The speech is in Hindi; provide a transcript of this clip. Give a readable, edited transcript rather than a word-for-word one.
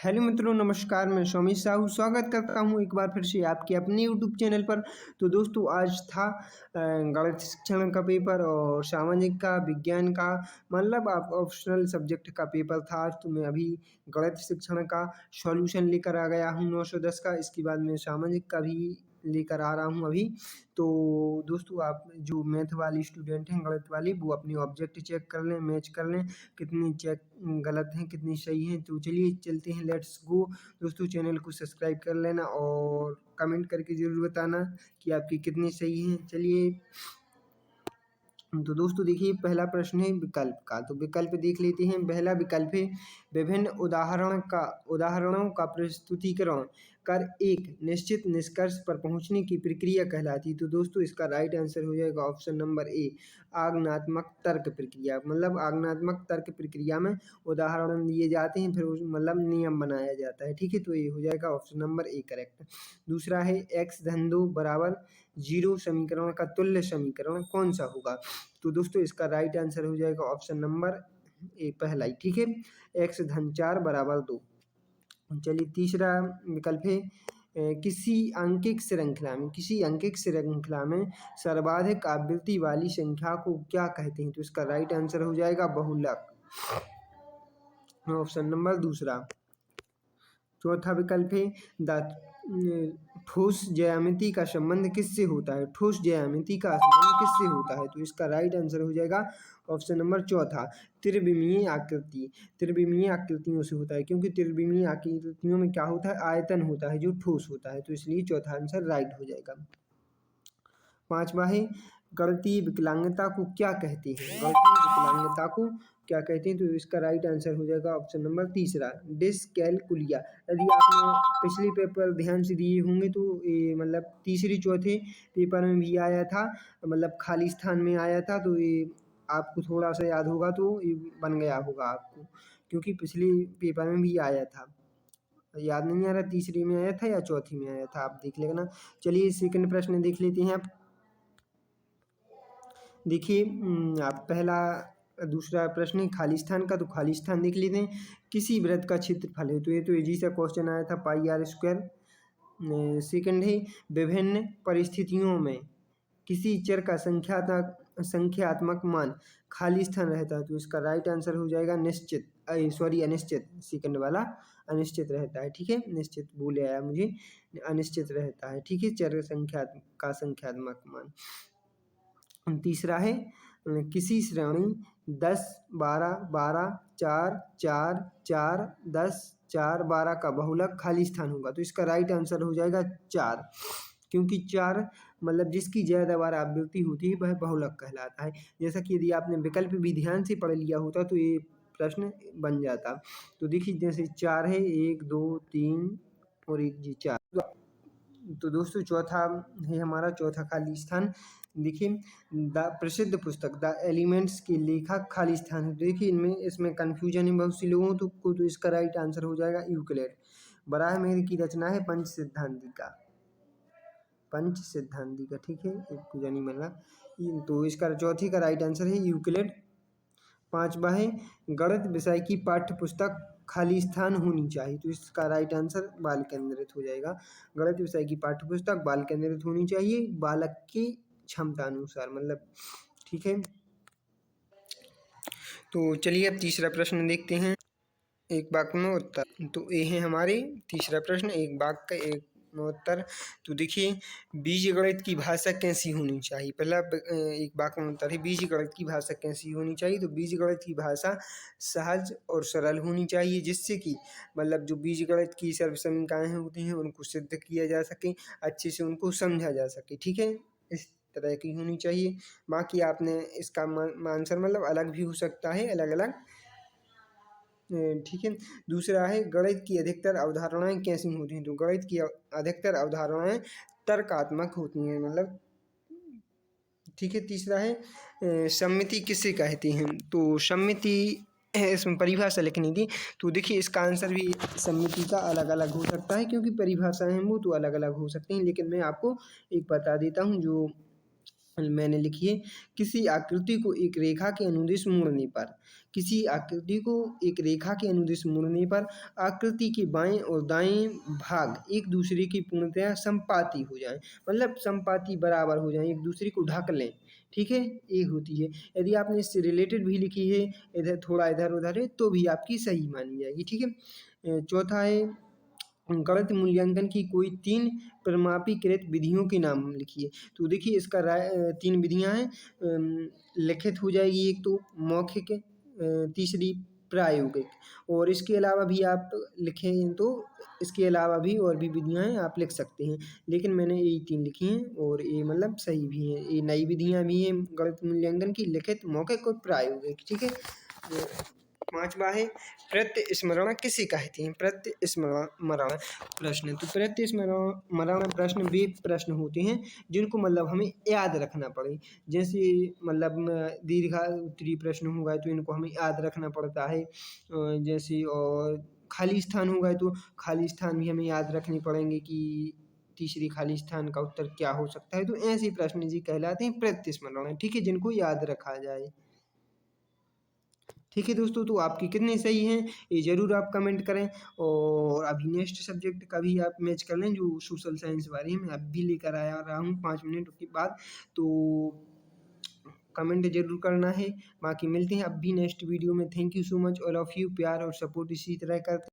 हेलो मित्रों, नमस्कार। मैं स्वामी साहू स्वागत करता हूं एक बार फिर से आपके अपने यूट्यूब चैनल पर। तो दोस्तों, आज था गणित शिक्षण का पेपर और सामाजिक का, विज्ञान का, मतलब आप ऑप्शनल सब्जेक्ट का पेपर था आज। तो मैं अभी गणित शिक्षण का सॉल्यूशन लेकर आ गया हूं 910 का। इसके बाद मैं सामाजिक का भी लेकर आ रहा हूं अभी। तो दोस्तों, आप जो मैथ वाली स्टूडेंट हैं, गणित वाली, वो अपनी ऑब्जेक्ट चेक कर लें, मैच कर लें कितनी चेक गलत हैं कितनी सही हैं। तो चलिए चलते हैं, लेट्स गो। दोस्तों, चैनल को सब्सक्राइब कर लेना और कमेंट करके ज़रूर बताना कि आपकी कितनी सही हैं। चलिए, तो दोस्तों देखिए, पहला प्रश्न है विकल्प का। तो विकल्प देख लेते हैं। पहला विकल्प है विभिन्न उदाहरणों का प्रस्तुतिकरण कर एक निश्चित निष्कर्ष पर पहुंचने की प्रक्रिया कहलाती। तो दोस्तों, इसका राइट आंसर हो जाएगा ऑप्शन नंबर ए, आगनात्मक तर्क प्रक्रिया। मतलब आगनात्मक तर्क प्रक्रिया में उदाहरण दिए जाते हैं, फिर मतलब नियम बनाया जाता है। ठीक है, तो ये हो जाएगा ऑप्शन नंबर ए करेक्ट। दूसरा है एक्स धन 2 बराबर 0 समीकरण का तुल्य समीकरण कौन सा होगा। तो दोस्तों, इसका राइट आंसर हो जाएगा ऑप्शन नंबर ए पहला ही। ठीक है, एक्स धन 4 बराबर 2। चलिए, तीसरा विकल्प है किसी अंकिक श्रृंखला में सर्वाधिक आवृत्ति वाली संख्या को क्या कहते हैं। तो इसका राइट आंसर हो जाएगा बहुलक, ऑप्शन नंबर दूसरा। चौथा विकल्प है ठोस ज्यामिति का संबंध किससे होता है। ठोस ज्यामिति का संबंध किससे होता है। तो इसका राइट आंसर हो जाएगा ऑप्शन नंबर चौथा, त्रिविमीय आकृति। त्रिविमीय आकृतियों से होता है, क्योंकि त्रिविमीय आकृतियों में क्या होता है, आयतन होता है जो ठोस होता है। तो इसलिए चौथा आंसर राइट हो जाएगा। पांचवा है गणितीय विकलांगता को क्या कहते हैं। गणितीय विकलांगता को क्या कहते हैं। तो इसका राइट आंसर हो जाएगा ऑप्शन नंबर तीसरा, डिसकैलकुलिया। यदि आपने पिछले पेपर ध्यान से दिए होंगे तो ये मतलब तीसरे चौथे पेपर में भी आया था, मतलब खाली स्थान में आया था। तो ये आपको थोड़ा सा याद होगा तो ये बन गया होगा आपको, क्योंकि पिछले पेपर में भी आया था। याद नहीं आ रहा तीसरी में आया था या चौथी में आया था, आप देख लेना। चलिए, सेकंड प्रश्न देख लेते हैं आप। देखिए, आप पहला दूसरा प्रश्न है खाली स्थान का। तो खाली स्थान देख लेते हैं। किसी वृत्त का क्षेत्रफल है। तो ये तो इजी सा क्वेश्चन आया था, पाई आर स्क्वायर। सेकंड है विभिन्न परिस्थितियों में किसी चर का संख्यात्मक मान खाली स्थान रहता है। तो इसका राइट आंसर हो जाएगा अनिश्चित। सेकंड वाला अनिश्चित रहता है। ठीक है, निश्चित भूल आया मुझे, अनिश्चित रहता है। ठीक है, चर का संख्यात्मक मान। तीसरा है किसी श्रेणी 10 12 12 4 4 4 10 4 12 का बहुलक खाली स्थान होगा। तो इसका राइट आंसर हो जाएगा 4, क्योंकि 4 मतलब जिसकी ज्यादा बार आवृत्ति होती है वह बहुलक कहलाता है। जैसा कि यदि आपने विकल्प भी ध्यान से पढ़ लिया होता तो ये प्रश्न बन जाता। तो देखिए, जैसे 4 है, 1 2 3 और 1 जी 4। तो दोस्तों, चौथा है हमारा, चौथा खाली स्थान। देखिए, द प्रसिद्ध पुस्तक द एलिमेंट्स के लेखक खाली स्थान है। देखिए, इसमें कन्फ्यूजन है बहुत सी लोगों को। तो इसका राइट आंसर हो जाएगा यूक्लिड। बराहमीर की रचना है पंच सिद्धांति का। ठीक है, एक पूजा नहीं मिल रहा। तो इसका चौथी का राइट आंसर है यूक्लिड। पांचवा है गणित विषय की पाठ्य पुस्तक खाली स्थान होनी चाहिए। तो इसका राइट आंसर बाल केंद्रित हो जाएगा। गणित विषय की पाठ्य पुस्तक बाल केंद्रित होनी चाहिए, बालक की क्षमता अनुसार, मतलब। ठीक है, तो चलिए अब तीसरा प्रश्न देखते हैं। एक वाक्य में उत्तर। तो ये है हमारे तीसरा प्रश्न, एक वाक्य एक में उत्तर। तो देखिए, बीजगणित की भाषा कैसी होनी चाहिए। पहला एक वाक्य में उत्तर है बीजगणित की भाषा कैसी होनी चाहिए। तो बीजगणित की भाषा सहज और सरल होनी चाहिए, जिससे कि मतलब जो बीजगणित की सर्वसमीकरण होती हैं उनको सिद्ध किया जा सके, अच्छे से उनको समझा जा सके। ठीक है, इस तरह की होनी चाहिए। बाकी आपने इसका आंसर मतलब अलग भी हो सकता है, अलग अलग। ठीक है, दूसरा है गणित की अधिकतर अवधारणाएं कैसी होती हैं। तो गणित की अधिकतर अवधारणाएं तर्कात्मक होती हैं, मतलब। ठीक है, तीसरा है सम्मिति किसे कहते हैं। तो सम्मिति इसमें परिभाषा लिखनी थी। तो देखिए, इसका आंसर भी सम्मिति का अलग अलग हो सकता है, क्योंकि परिभाषाएं हैं वो तो अलग अलग हो सकती हैं। लेकिन मैं आपको एक बता देता हूँ, जो मैंने लिखी है, किसी आकृति को एक रेखा के अनुदिश मोड़ने पर, किसी आकृति को एक रेखा के अनुदिश मोड़ने पर आकृति के बाएं और दाएं भाग एक दूसरे की पूर्णतया समपाती हो जाएं, मतलब समपाती बराबर हो जाएं, एक दूसरे को ढक लें। ठीक है, ये होती है। यदि आपने इससे रिलेटेड भी लिखी है, इधर थोड़ा इधर उधर है, तो भी आपकी सही मानी जाएगी। ठीक है, चौथा है, गलत मूल्यांकन की कोई 3 प्रमापीकृत विधियों के नाम लिखिए। तो देखिए इसका 3 विधियाँ हैं। लिखित हो जाएगी एक तो, मौखिक, तीसरी प्रायोगिक, और इसके अलावा भी आप लिखें तो इसके अलावा भी और भी विधियाँ हैं, आप लिख सकते हैं। लेकिन मैंने यही 3 लिखी हैं और ये मतलब सही भी हैं। ये नई विधियाँ भी हैं गलत मूल्यांकन की, लिखित, मौखिक और प्रायोगिक। ठीक है। 5वां है, प्रत्यस्मरण किसे कहते हैं? प्रत्यस्मरण प्रश्न, तो प्रत्यस्मरण प्रश्न वे प्रश्न होते हैं जिनको मतलब हमें याद रखना पड़े। जैसे मतलब दीर्घाउत्तरीय प्रश्न होगा तो इनको हमें याद रखना पड़ता है। जैसे और खाली स्थान होगा तो खाली स्थान भी हमें याद रखने पड़ेंगे कि तीसरी खाली स्थान का उत्तर क्या हो सकता है। तो ऐसे प्रश्न जी कहलाते हैं प्रत्यस्मरण। ठीक है, जिनको याद रखा जाए। ठीक है दोस्तों, तो आपके कितने सही हैं ये ज़रूर आप कमेंट करें, और अभी नेक्स्ट सब्जेक्ट का भी आप मैच कर लें, जो सोशल साइंस वाले हैं, मैं अभी लेकर आया रहा हूँ 5 मिनट के बाद। तो कमेंट ज़रूर करना है। बाकी मिलते हैं अब भी नेक्स्ट वीडियो में। Thank you so much all of you, प्यार और सपोर्ट इसी तरह करते